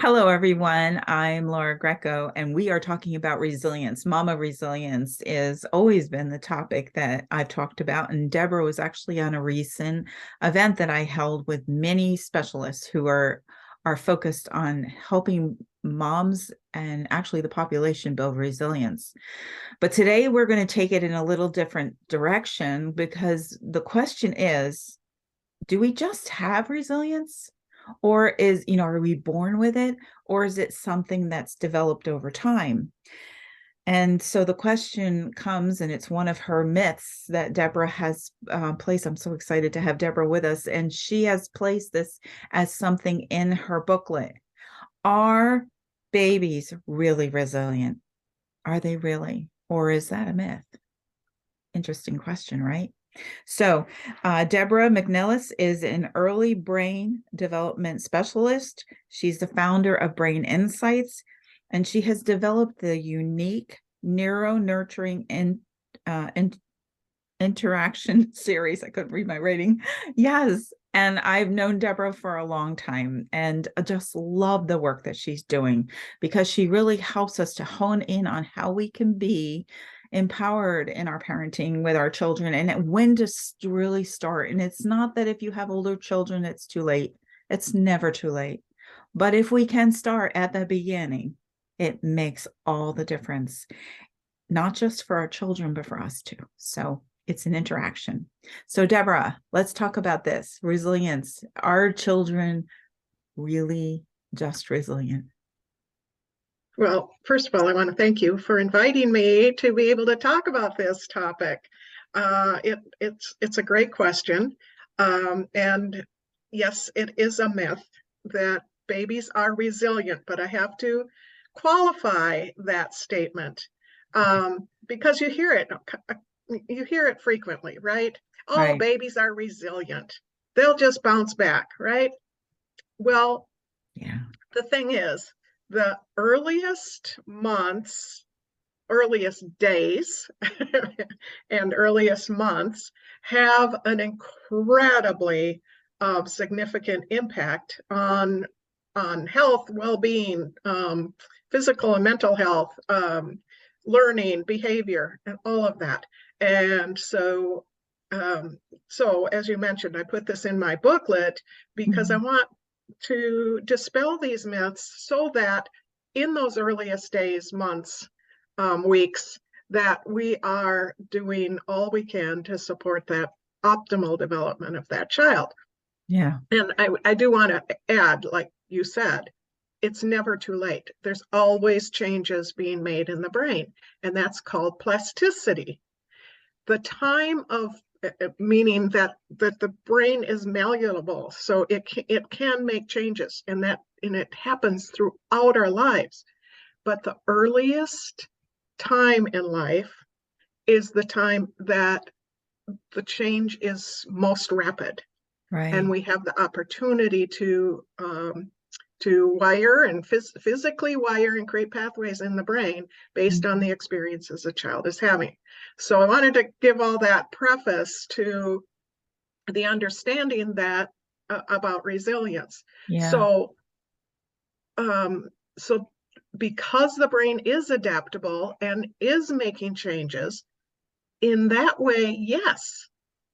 Hello, everyone. I'm Laura Greco, and we are talking about resilience. Mama resilience has always been the topic that I've talked about. And Deborah was actually on a recent event that I held with many specialists who are focused on helping moms and actually the population build resilience. But today we're going to take it in a little different direction because the question is, do we just have resilience? Or are we born with it? Or is it something that's developed over time? And so the question comes, and it's one of her myths that Deborah has placed. I'm so excited to have Deborah with us. And she has placed this as something in her booklet. Are babies really resilient? Are they really? Or is that a myth? Interesting question, right? So, Deborah McNelis is an early brain development specialist. She's the founder of Brain Insights, and she has developed the unique Neuro-Nurturing interaction series. I couldn't read my writing. Yes. And I've known Deborah for a long time and I just love the work that she's doing because she really helps us to hone in on how we can be empowered in our parenting with our children and when to really start. And it's not that if you have older children, it's too late. It's never too late. But if we can start at the beginning, it makes all the difference, not just for our children, but for us too. So it's an interaction. So Deborah, let's talk about this resilience. Are children really just resilient? Well, first of all, I want to thank you for inviting me to be able to talk about this topic. It's a great question. And yes, it is a myth that babies are resilient, but I have to qualify that statement because you hear it frequently, right? Oh, Right. babies are resilient. They'll just bounce back, right? Well, Yeah. the thing is, the earliest months, earliest days, and earliest months have an incredibly significant impact on health, well-being, physical and mental health, learning, behavior, and all of that. And so as you mentioned, I put this in my booklet because I want to dispel these myths so that in those earliest days, months, weeks, that we are doing all we can to support that optimal development of that child. Yeah. And I do want to add, like you said, it's never too late. There's always changes being made in the brain, and that's called plasticity. The time of meaning that the brain is malleable, so it can make changes, and it happens throughout our lives. But the earliest time in life is the time that the change is most rapid, and Right. we have the opportunity to wire and physically wire and create pathways in the brain based on the experiences a child is having. So I wanted to give all that preface to the understanding that about resilience. Yeah. So, so because the brain is adaptable and is making changes, in that way, yes,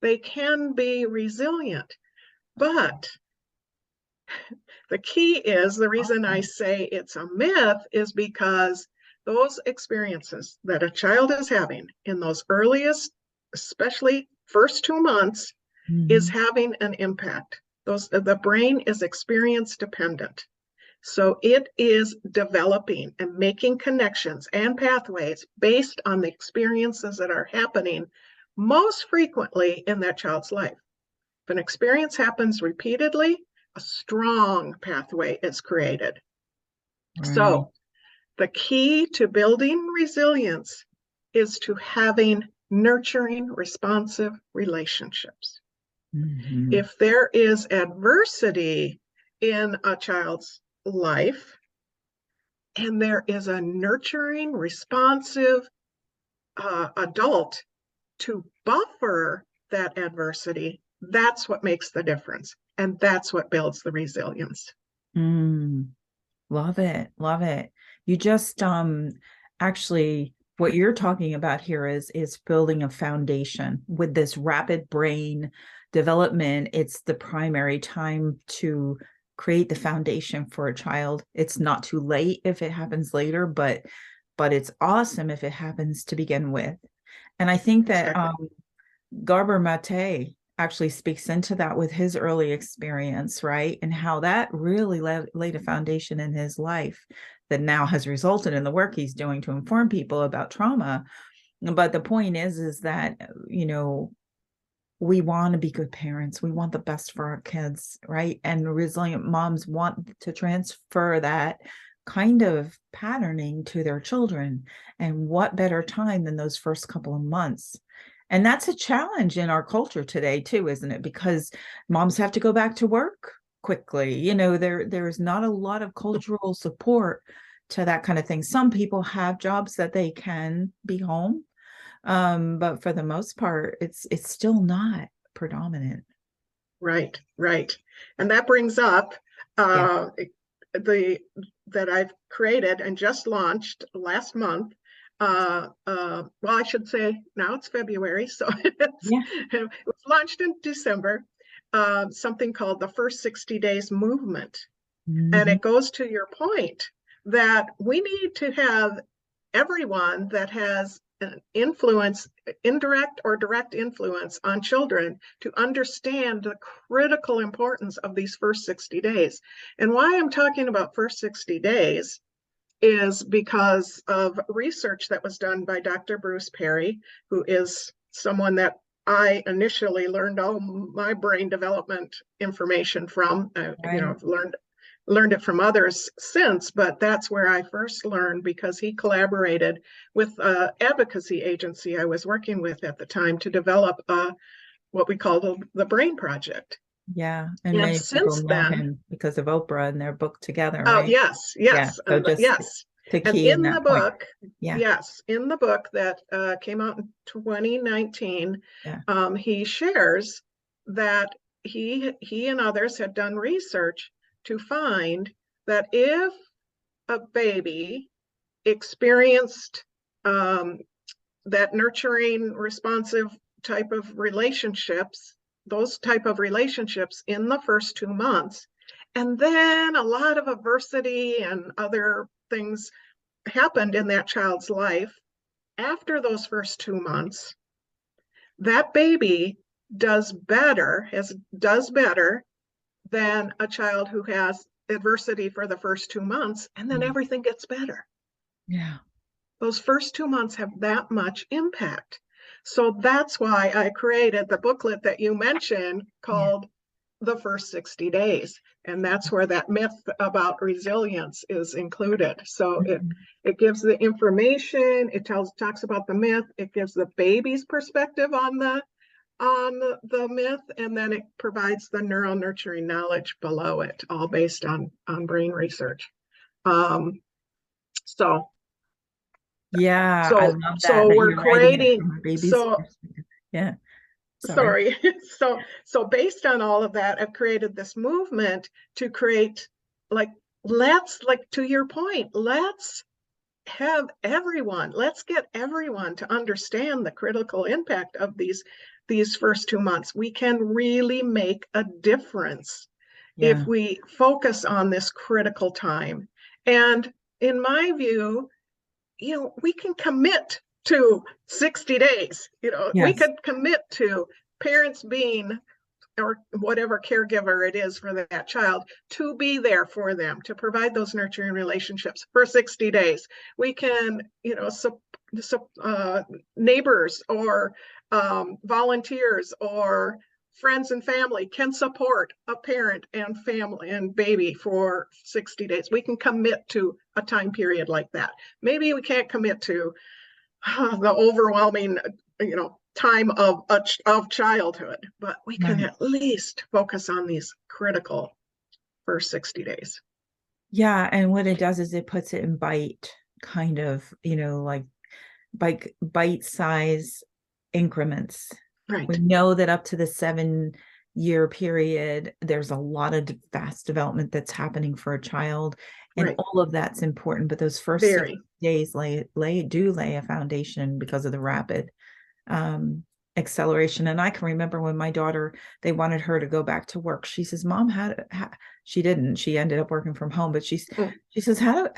they can be resilient. But the key is, the reason I say it's a myth is because those experiences that a child is having in those earliest, especially first 2 months, is having an impact. The brain is experience dependent. So it is developing and making connections and pathways based on the experiences that are happening most frequently in that child's life. If an experience happens repeatedly, a strong pathway is created. Right. So the key to building resilience is to having nurturing, responsive relationships. If there is adversity in a child's life and there is a nurturing, responsive adult to buffer that adversity, that's what makes the difference. And that's what builds the resilience. Love it. Love it. You just actually what you're talking about here is building a foundation with this rapid brain development. It's the primary time to create the foundation for a child. It's not too late if it happens later, but it's awesome if it happens to begin with. And I think that Exactly. Garber Mate actually speaks into that with his early experience, right? And how that really laid a foundation in his life that now has resulted in the work he's doing to inform people about trauma. But the point is that, we want to be good parents. We want the best for our kids, right? And resilient moms want to transfer that kind of patterning to their children. And what better time than those first couple of months? And that's a challenge in our culture today too, isn't it? Because moms have to go back to work quickly. There's not a lot of cultural support to that kind of thing. Some people have jobs that they can be home, but for the most part, it's still not predominant. Right, right. And that brings up Yeah. the that I've created and just launched last month. Well, I should say now it's February, so Yeah. it was launched in December. Something called the First 60 Days Movement. And Mhm. it goes to your point that we need to have everyone that has an influence, indirect or direct influence on children, to understand the critical importance of these first 60 days. And why I'm talking about first 60 days is because of research that was done by Dr. Bruce Perry, who is someone that I initially learned all my brain development information from. Right. I've learned it from others since, but that's where I first learned, because he collaborated with an advocacy agency I was working with at the time to develop what we call the Brain Project. Yeah. And And many people since know then, him because of Oprah and their book together, oh, right? yes, Yeah. yes, So just yes. to And key in in the that point. book, Yeah. yes, in the book that came out in 2019, Yeah. he shares that he and others had done research to find that if a baby experienced that nurturing, responsive type of relationships, those type of relationships in the first 2 months, and then a lot of adversity and other things happened in that child's life after those first 2 months, that baby does better than a child who has adversity for the first 2 months, and then Mm. everything gets better. Yeah. Those first 2 months have that much impact. So that's why I created the booklet that you mentioned Yeah. called The First 60 Days. And that's where that myth about resilience is included. So Mhm. it gives the information, talks about the myth, it gives the baby's perspective on the myth, and then it provides the neuro-nurturing knowledge below it, all based on brain research. Um, so Yeah. I so love that so that we're you're writing it creating from a baby's so perspective. Yeah. Sorry. sorry so based on all of that, I've created this movement to create, like, let's, like, to your point, let's get everyone to understand the critical impact of these first 2 months. We can really make a difference if Yeah. we focus on this critical time. And in my view, we can commit to 60 days. We Yes. could commit to parents being, or whatever caregiver it is for that child, to be there for them, to provide those nurturing relationships for 60 days. We can, neighbors or volunteers or friends and family can support a parent and family and baby for 60 days. We can commit to a time period like that. Maybe we can't commit to the overwhelming, time of childhood, but we can Right. at least focus on these critical first 60 days. Yeah. And what it does is it puts it in kind of, like bite size increments. We Right. know that up to the year period, there's a lot of fast development that's happening for a child, and Right. all of that's important. But those first 6 Very. days lay a foundation because of the rapid um, acceleration. And I can remember when my daughter, they wanted her to go back to work. She says, "Mom, she didn't. She ended up working from home, but Mm. she says, how do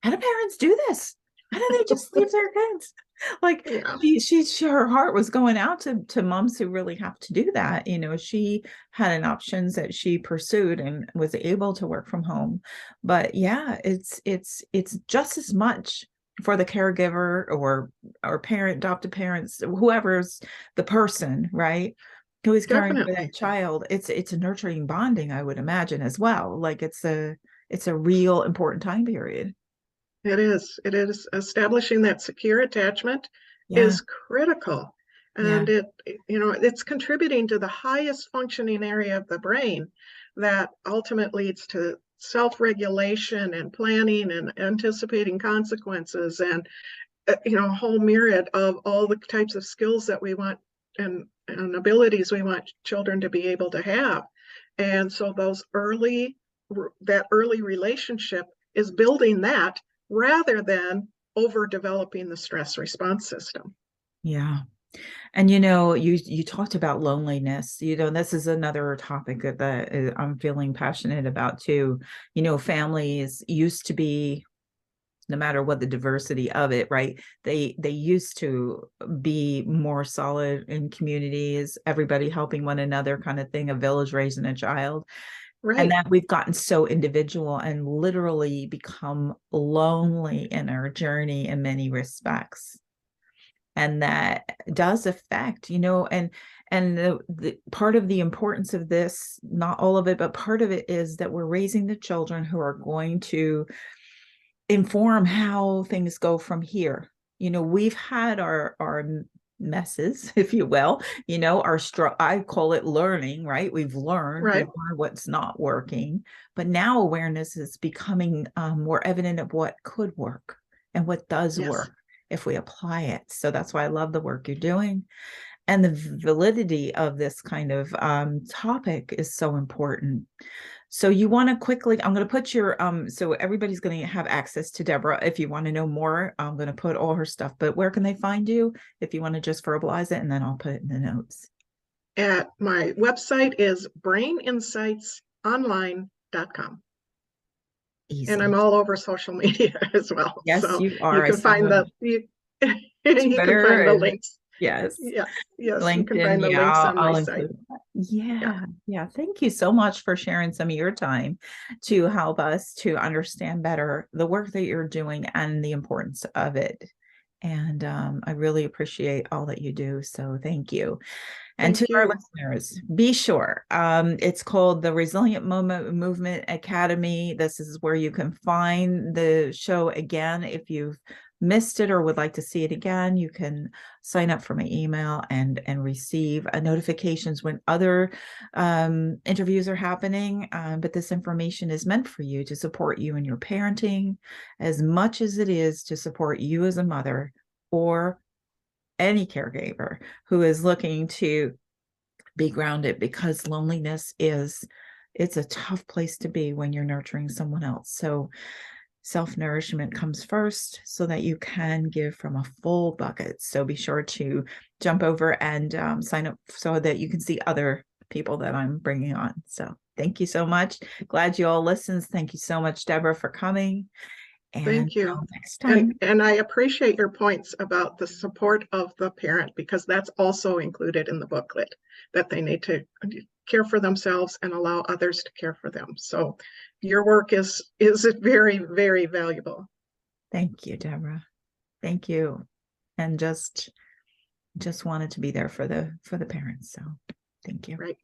parents do this? How do they just leave their kids?" Like Yeah, her heart was going out to moms who really have to do that. She had an options that she pursued and was able to work from home. But yeah, it's just as much for the caregiver or parent, adopted parents, whoever's the person, right, who is caring for that definitely. child. It's a nurturing bonding, I would imagine, as well. Like it's a real important time period. It is. It is. Establishing that secure attachment Yeah, is critical. yeah, And it's contributing to the highest functioning area of the brain that ultimately leads to self-regulation and planning and anticipating consequences and a whole myriad of all the types of skills that we want and abilities we want children to be able to have. And so that early relationship is building that rather than overdeveloping the stress response system. yeah. And you talked about loneliness. This is another topic that I'm feeling passionate about too. Families used to be, no matter what the diversity of it, right? They used to be more solid in communities, everybody helping one another, kind of thing, a village raising a child. And Right. that we've gotten so individual and literally become lonely in our journey in many respects. And that does affect, and the part of the importance of this, not all of it, but part of it is that we're raising the children who are going to inform how things go from here. We've had our messes, if you will, I call it learning, right? We've Right. learned what's not working, but now awareness is becoming more evident of what could work and what does Yes. work if we apply it. So that's why I love the work you're doing. And the validity of this kind of topic is so important. So you want to quickly, I'm going to put so everybody's going to have access to Deborah. If you want to know more, I'm going to put all her stuff, but where can they find you if you want to just verbalize it, and then I'll put it in the notes. At my website is braininsightsonline.com. And I'm Easy. all over social media as well. Yes, So you you are. I can saw find on you can Twitter find the and links. yes. Yes, yes, you can LinkedIn. find the Yeah, links on my I'll site. include that. Yeah, Yeah. Yeah. Thank you so much for sharing some of your time to help us to understand better the work that you're doing and the importance of it. And I really appreciate all that you do. So thank you. And to thank our you. listeners, be sure it's called the Resilient Movement Academy. This is where you can find the show again. If you've missed it or would like to see it again, you can sign up for my email and receive notifications when other interviews are happening. But this information is meant for you to support you in your parenting as much as it is to support you as a mother or any caregiver who is looking to be grounded, because loneliness it's a tough place to be when you're nurturing someone else. So self-nourishment comes first so that you can give from a full bucket. So be sure to jump over and sign up so that you can see other people that I'm bringing on. So thank you so much. Glad you all listened. Thank you so much, Deborah, for coming. And Thank you. until next And time. and I appreciate your points about the support of the parent because that's also included in the booklet that they need to care for themselves and allow others to care for them. So your work is very, very valuable. Thank you, Deborah. Thank you. And just wanted to be there for the parents. So thank you. Right.